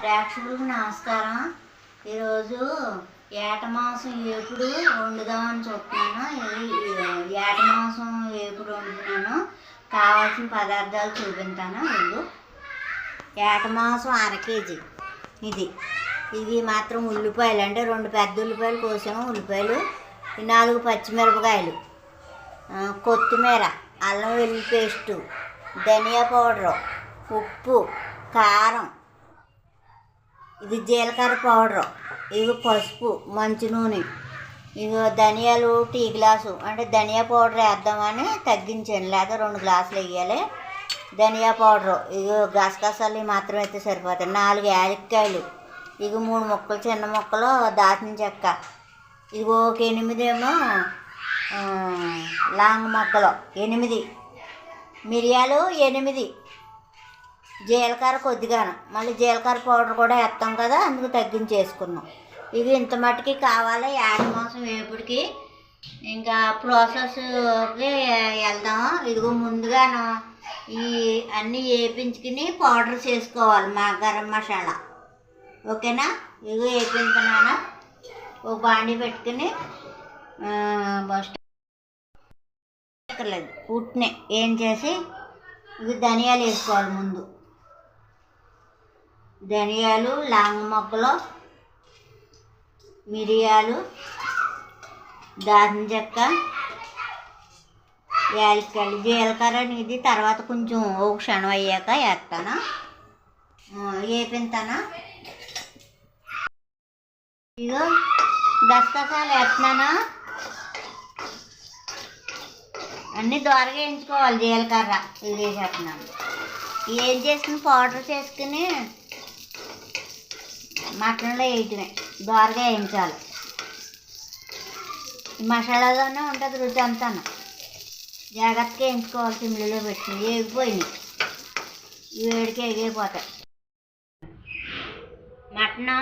ప్రేక్షకులకు నమస్కారం. ఈరోజు ఏట మాంసం ఏపుడు వండుదామని చూస్తున్నాను. ఏట మాంసం ఏపుడు వండుతున్నాను. కావాల్సిన పదార్థాలు చూపించాను. ఏట మాంసం 1/2 కేజీ. ఇది మాత్రం ఉల్లిపాయలు, అంటే 2 పెద్ద ఉల్లిపాయలు కోసాము. ఉల్లిపాయలు, 4 పచ్చిమిరపకాయలు, కొత్తిమీర, అల్లం వెల్లుల్లి పేస్టు, ధనియా పౌడరు, ఉప్పు, కారం, ఇది జీలకర్ర పౌడరు, ఇది పసుపు, మంచి నూనె, ఇది ధనియాలు టీ గ్లాసు, అంటే ధనియా పౌడర్ వేద్దామని తగ్గించాను, లేదా 2 గ్లాసులు వేయాలి. ధనియా పౌడరు, ఇది గసగసాలు మాత్రం అయితే సరిపోతాయి. 4 యాలక్కాయలు, ఇది 3 ముక్కలు చిన్న ముక్కలు దాచిన చెక్క, ఇది ఒక 8 ఏమో లాంగ్ మొక్కలు, 8 మిరియాలు, 8 జీలకర్ర కొద్దిగాను, మళ్ళీ జీలకర్ర పౌడర్ కూడా వేస్తాం కదా, అందుకు తగ్గించేసుకున్నాం. ఇది ఇంత మట్టుకి కావాలి ఏట మాంసం వేపుడికి. ఇంకా ప్రాసెస్కి వెళ్దాము. ఇదిగో ముందుగాను ఈ అన్నీ వేపించుకుని పౌడర్ చేసుకోవాలి, మా గరం మసాలా. ఓకేనా? ఇదిగో వేపించుకున్నాను. ఒక బాండి పెట్టుకుని ఉట్నే ఏం చేసి ఇది ధనియాలు వేసుకోవాలి. ముందు ధనియాలు, లాంగ్ మొక్కలు, మిరియాలు, దాల్చిన చెక్క, యాలక్కాయలు, జీలకర్ర ఇది తర్వాత కొంచెం ఒక క్షణం అయ్యాక వేస్తాను, వేపింతాను. ఇదిగో గసగసాలు వేస్తున్నాను. అన్నీ దోరగా వేయించుకోవాలి. జీలకర్ర ఇది వేసేస్తున్నాను. ఏం చేసుకుని పౌడర్ చేసుకుని మటన్లో వేయటమే, దోరగా వేయించాలి. మసాలాలోనే ఉంటుంది రుచి అంతా. జాగ్రత్తగా వేయించుకోవాలి. సిమ్లో పెట్టుకుని వేగిపోయినాయి, వేడికి ఎగిపోతాయి. మటన్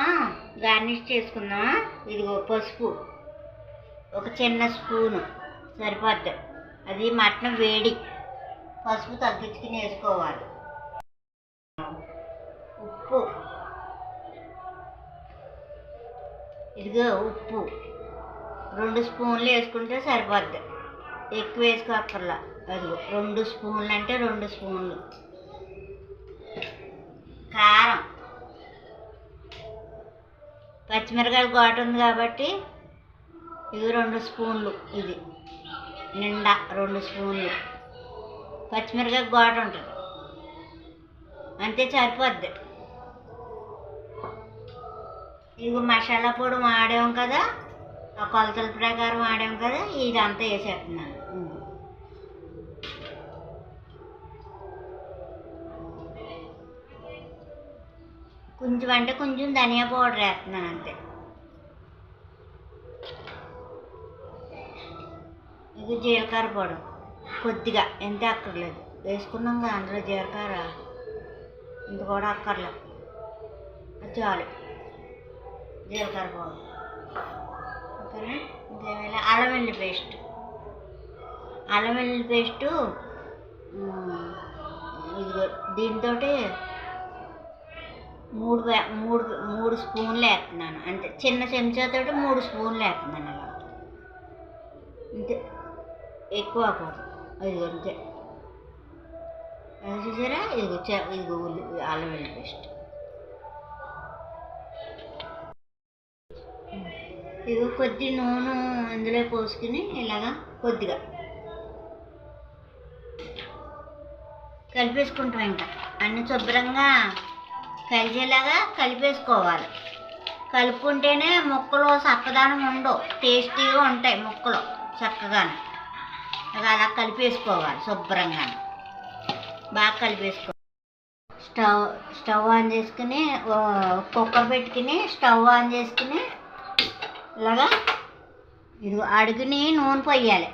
గార్నిష్ చేసుకుందాం. ఇదిగో పసుపు ఒక చిన్న స్పూను సరిపోద్ది. అది మటన్ వేడి, పసుపు తగ్గించుకుని వేసుకోవాలి. ఉప్పు, ఇదిగో ఉప్పు 2 స్పూన్లు వేసుకుంటే సరిపోద్ది, ఎక్కువ వేసుకోక్కర్లా. అదిగో 2 స్పూన్లు అంటే 2 స్పూన్లు. కారం, పచ్చిమిరకాయలు ఘాటు ఉంది కాబట్టి ఇది 2 స్పూన్లు. ఇది నిండా 2 స్పూన్లు. పచ్చిమిరకాయ ఘాటు ఉంటుంది, అంతే సరిపోద్ది. ఇవి మసాలా పొడి వాడాము కదా, ఆ కొలతల ప్రకారం వాడాము కదా, ఇదంతా వేసేస్తున్నాను. కొంచెం అంటే కొంచెం ధనియా పౌడర్ వేస్తున్నాను అంతే. ఇది జీలకర్ర పొడి కొద్దిగా, ఎంత అక్కర్లేదు, వేసుకున్నాం కదా అందులో జీలకర్ర, ఇంత కూడా అక్కర్లేదు, చాలు జీలకర్ర పౌడర్. ఓకేనా? ఇంకేమైనా అల్లం వెల్లుల్లి పేస్టు, అల్లం వెల్లుల్లి పేస్టు ఇదిగో దీంతో 3 స్పూన్లు వేస్తున్నాను అంతే. చిన్న చెంచాతో 3 స్పూన్లు వేస్తున్నాను అలా, అంతే, ఎక్కువ కూడదు. ఇదిగో అంతే, చూసారా? ఇదిగో అల్లం వెల్లుల్లి పేస్ట్. ఇదిగో కొద్ది నూనె అందులో పోసుకుని ఇలాగా కొద్దిగా కలిపేసుకుంటాం. ఇంకా అన్ని శుభ్రంగా కలిసేలాగా కలిపేసుకోవాలి. కలుపుకుంటేనే ముక్కలు సప్పదానం ఉండవు, టేస్టీగా ఉంటాయి ముక్కలు చక్కగానే. అలా కలిపేసుకోవాలి శుభ్రంగా, బాగా కలిపేసుకోవాలి. స్టవ్ ఆన్ చేసుకుని కుక్కర్ పెట్టుకుని స్టవ్ ఆన్ చేసుకుని ఇలాగా ఇది అడుగుని నూనె పోయాలి.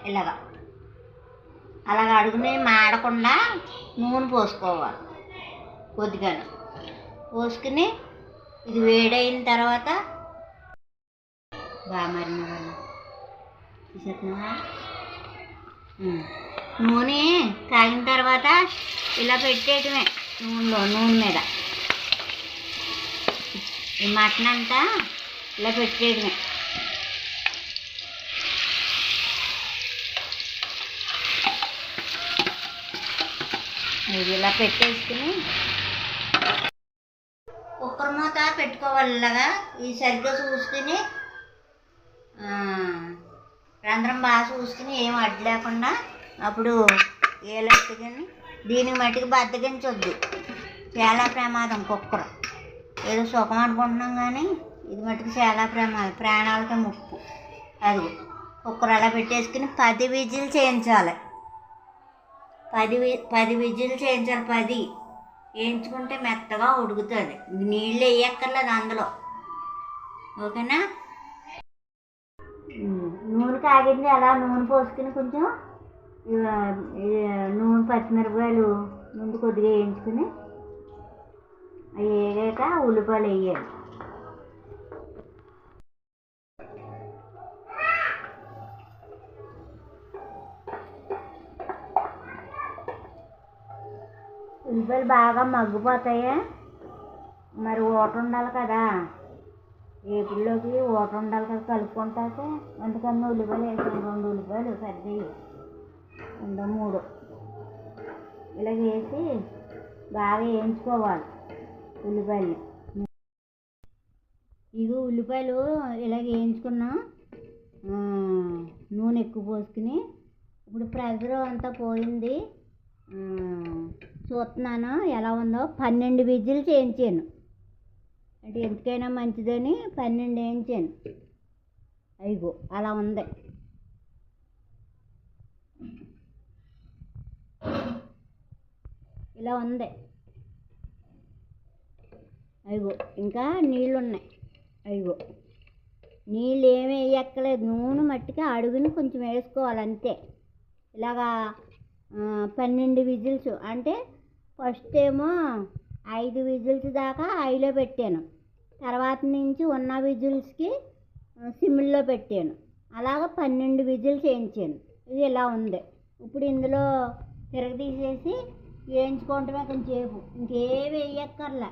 అలాగ అడుగుని మాడకుండా నూనె పోసుకోవాలి కొద్దిగాను. పోసుకుని ఇది వేడైన తర్వాత బాగా మరిన తీసేస్తున్నావా? నూనె కాగిన తర్వాత ఇలా పెట్టేయటమే నూనె మీద. ఈ మటన్ అంతా ఇలా పెట్టేయడమే. ఇది ఇలా పెట్టేసుకుని కుక్కర్ మూత పెట్టుకోవాలి. ఇలాగా ఈ సరిగ్గా చూసుకుని రంధ్రం బాగా చూసుకుని ఏం అడ్డు లేకుండా అప్పుడు ఏలెత్తుకుని దీనికి మట్టికి బద్దగించొద్దు, చాలా ప్రమాదం. కుక్కర్ ఏదో సుఖం అనుకుంటున్నాం కానీ ఇది మట్టుకు చాలా ప్రమాదం, ప్రాణాలకే ముప్పు. అది కుక్కర్ అలా పెట్టేసుకుని 10 విజిల్ చేయించాలి. 10 విజిల్ చేయించాలి. 10 వేయించుకుంటే మెత్తగా ఉడుకుతుంది. నీళ్ళు వేయక్కర్లేదు అందులో. ఓకేనా? నూనె కాగింది, అలా నూనె పోసుకుని కొంచెం నూనె పచ్చిమిరపకాయలు ముందు కొద్దిగా వేయించుకుని అవి వేగాక ఉల్లిపాయలు వేయాలి. ఉల్లిపాయలు బాగా మగ్గిపోతాయి. మరి ఊట ఉండాలి కదా, ఏపుల్లోకి ఊట ఉండాలి కదా, కలుపుకుంటాక అందుకని ఉల్లిపాయలు వేసాను. 2 ఉల్లిపాయలు పెద్దవి, 2 3 ఇలా వేసి బాగా వేయించుకోవాలి ఉల్లిపాయలు. ఇగో ఉల్లిపాయలు ఇలా వేయించుకున్నాం. నూనె ఎక్కువ పోసుకుని ఇప్పుడు ప్రెషర్ అంతా పోయింది. చూస్తున్నాను ఎలా ఉందో. 12 విజిల్ చేయించాను, అంటే ఎందుకైనా మంచిదని 12 వేయించాను. అయ్యో అలా ఉంది. ఇలా ఉంది. అయ్యో ఇంకా నీళ్ళు ఉన్నాయి. అయ్యో నీళ్ళు ఏమీ వేయక్కలేదు, నూనె మట్టికి అడుగుని కొంచెం వేసుకోవాలి అంతే. ఇలాగా 12 విజిల్స్ అంటే ఫస్ట్ ఏమో 5 విజిల్స్ దాకా హైలో పెట్టాను, తర్వాత నుంచి ఉన్న విజిల్స్కి సిమ్లో పెట్టాను. అలాగ 12 విజిల్స్ వేయించాను. ఇది ఇలా ఉంది. ఇప్పుడు ఇందులో తిరగదీసేసి వేయించుకోవటమే కొంచెంసేపు, ఇంకేమి వేయక్కర్లే.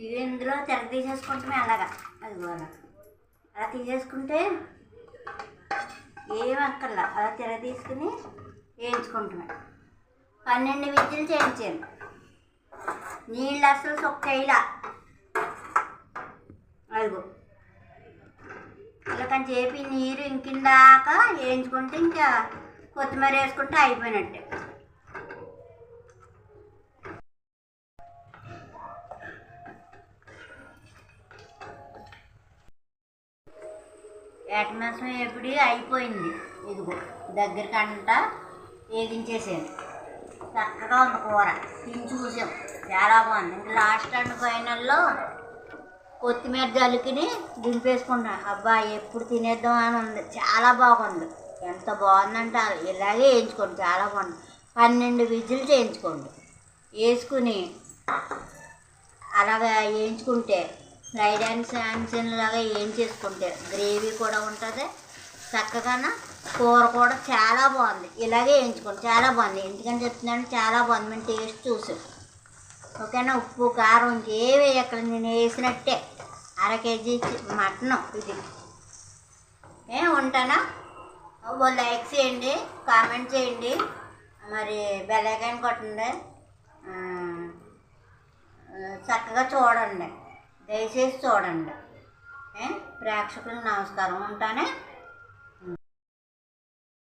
ఇది ఇందులో తిరగదీసేసుకుంటమే అలాగా. అది అలా తీసేసుకుంటే ఏం అక్కర్లా, అలా తిరగదీసుకుని వేయించుకుంటున్నా. 12 విజిల్ చేయించాను. నీళ్ళు అసలు సొక్కయిలా. అదిగో ఇలా కొంచెంసేపు నీరు ఇంకిందాకా వేయించుకుంటే ఇంకా కొత్తిమీర వేసుకుంటే అయిపోయినట్టే. ఏట మాసం ఎప్పుడు అయిపోయింది. ఇదిగో దగ్గరికి అంతా వేగించేసాను. చక్కగా ఉంది కూర, తిని చూసాం, చాలా బాగుంది. ఇంకా లాస్ట్ అండ్ ఫైనల్లో కొత్తిమీర జల్లుకుని దింపేసుకుంటాను. అబ్బా ఎప్పుడు తినేద్దాం అని ఉంది, చాలా బాగుంది. ఎంత బాగుందంటే ఇలాగే వేయించుకోండి, చాలా బాగుంది. 12 విజిల్ చేయించుకోండి. వేసుకుని అలాగా వేయించుకుంటే ఫ్రైడ్ అండ్ శాంక్షన్ లాగా వేయించేసుకుంటే గ్రేవీ కూడా ఉంటుంది చక్కగా. కూర కూడా చాలా బాగుంది. ఇలాగే వేయించుకోండి, చాలా బాగుంది. ఎందుకని చెప్తున్నాను, చాలా బాగుంది. మేము టేస్ట్ చూసాం. ఓకేనా? ఉప్పు కారం ఇంకేం వేయక్కడ, నేను వేసినట్టే. 1/2 కేజీ మటన్ ఇది. ఉంటానా? లైక్ చేయండి, కామెంట్ చేయండి, మరి బెల్ ఐకాన్ కొట్టండి. చక్కగా చూడండి, దయచేసి చూడండి. ప్రేక్షకులకు నమస్కారం. ఉంటానే.